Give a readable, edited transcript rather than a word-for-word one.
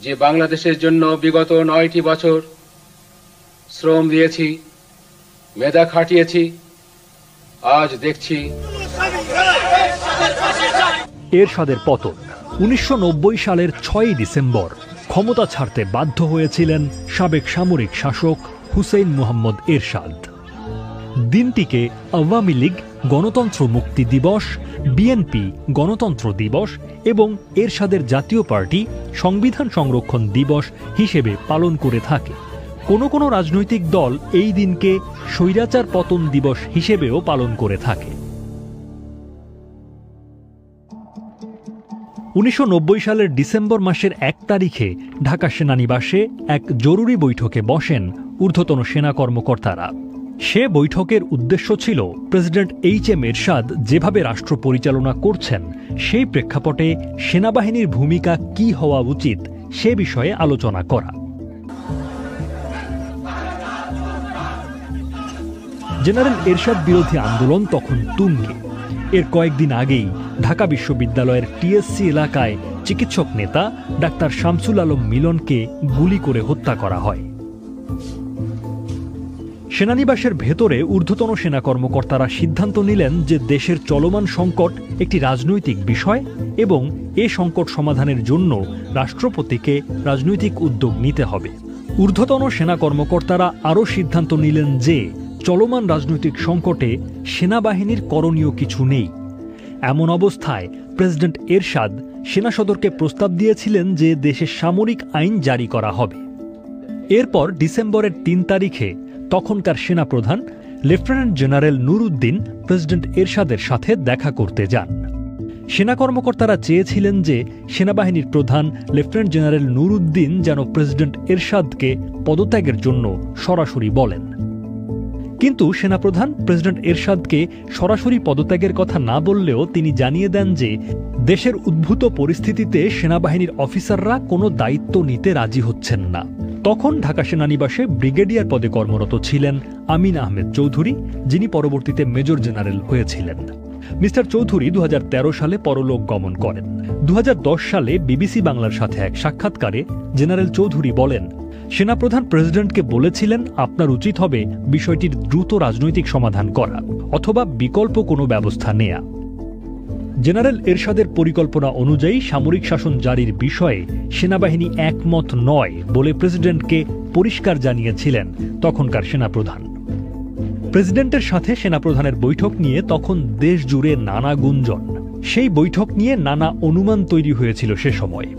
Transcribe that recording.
যে বাংলাদেশের জন্য বিগত 9টি বছর শ্রম দিয়েছি, মেধা খাটিয়েছি, আজ দেখছি এরশাদের পতন। 1990 সালের 6 ডিসেম্বর ক্ষমতা ছাড়তে বাধ্য হয়েছিলেন সাবেক সামরিক শাসক হুসেইন মুহাম্মদ এরশাদ। দিনটিকে আওয়ামী লীগ গণতন্ত্র মুক্তি দিবস, বিএনপি গণতন্ত্র দিবস এবং এরশাদের জাতীয় পার্টি সংবিধান সংরক্ষণ দিবস হিসেবে পালন করে থাকে। কোনো কোনো রাজনৈতিক দল এই দিনকে স্বৈরাচার পতন দিবস হিসেবেও পালন করে থাকে। 1990 সালের ডিসেম্বর মাসের 1 তারিখে ঢাকা সেনানিবাসে এক জরুরি বৈঠকে বসেন ঊর্ধ্বতন সেনা কর্মকর্তারা। সে বৈঠকের উদ্দেশ্য ছিল প্রেসিডেন্ট এইচ.এম. এরশাদ যেভাবে রাষ্ট্র পরিচালনা করছেন সেই প্রেক্ষাপটে সেনাবাহিনীর ভূমিকা কী হওয়া উচিত সে বিষয়ে আলোচনা করা। জেনারেল এরশাদ বিরোধী আন্দোলন তখন তুঙ্গে। এর কয়েকদিন আগেই ঢাকা বিশ্ববিদ্যালয়ের টিএসসি এলাকায় চিকিৎসক নেতা ডাক্তার শামসুল আলম মিলনকে গুলি করে হত্যা করা হয়। সেনানিবাসের ভেতরে ঊর্ধ্বতন সেনা কর্মকর্তারা সিদ্ধান্ত নিলেন যে দেশের চলমান সংকট একটি রাজনৈতিক বিষয় এবং এ সংকট সমাধানের জন্য রাষ্ট্রপতিকে রাজনৈতিক উদ্যোগ নিতে হবে। ঊর্ধ্বতন সেনা কর্মকর্তারা আরও সিদ্ধান্ত নিলেন যে চলমান রাজনৈতিক সংকটে সেনাবাহিনীর করণীয় কিছু নেই। এমন অবস্থায় প্রেসিডেন্ট এরশাদ সেনা সদরকে প্রস্তাব দিয়েছিলেন যে দেশে সামরিক আইন জারি করা হবে। এরপর ডিসেম্বরের 3 তারিখে তখনকার সেনাপ্রধান লেফটেন্যান্ট জেনারেল নুরউদ্দিন প্রেসিডেন্ট এরশাদের সাথে দেখা করতে যান। সেনা কর্মকর্তারা চেয়েছিলেন যে সেনাবাহিনীর প্রধান লেফটেন্যান্ট জেনারেল নুরউদ্দিন যেন প্রেসিডেন্ট এরশাদকে পদত্যাগের জন্য সরাসরি বলেন। কিন্তু সেনাপ্রধান প্রেসিডেন্ট এরশাদকে সরাসরি পদত্যাগের কথা না বললেও তিনি জানিয়ে দেন যে দেশের উদ্ভূত পরিস্থিতিতে সেনাবাহিনীর অফিসাররা কোনো দায়িত্ব নিতে রাজি হচ্ছেন না। তখন ঢাকা সেনানিবাসে ব্রিগেডিয়ার পদে কর্মরত ছিলেন আমিন আহমেদ চৌধুরী, যিনি পরবর্তীতে মেজর জেনারেল হয়েছিলেন। মিস্টার চৌধুরী 2013 সালে পরলোক গমন করেন। 2010 সালে বিবিসি বাংলার সাথে এক সাক্ষাৎকারে জেনারেল চৌধুরী বলেন, সেনাপ্রধান প্রেসিডেন্টকে বলেছিলেন আপনার উচিত হবে বিষয়টির দ্রুত রাজনৈতিক সমাধান করা অথবা বিকল্প কোনো ব্যবস্থা নেয়া। জেনারেল এরশাদের পরিকল্পনা অনুযায়ী সামরিক শাসন জারির বিষয়ে সেনাবাহিনী একমত নয় বলে প্রেসিডেন্টকে পরিষ্কার জানিয়েছিলেন তখনকার সেনাপ্রধান। প্রেসিডেন্টের সাথে সেনাপ্রধানের বৈঠক নিয়ে তখন দেশ জুড়ে নানা গুঞ্জন। সেই বৈঠক নিয়ে নানা অনুমান তৈরি হয়েছিল সে সময়।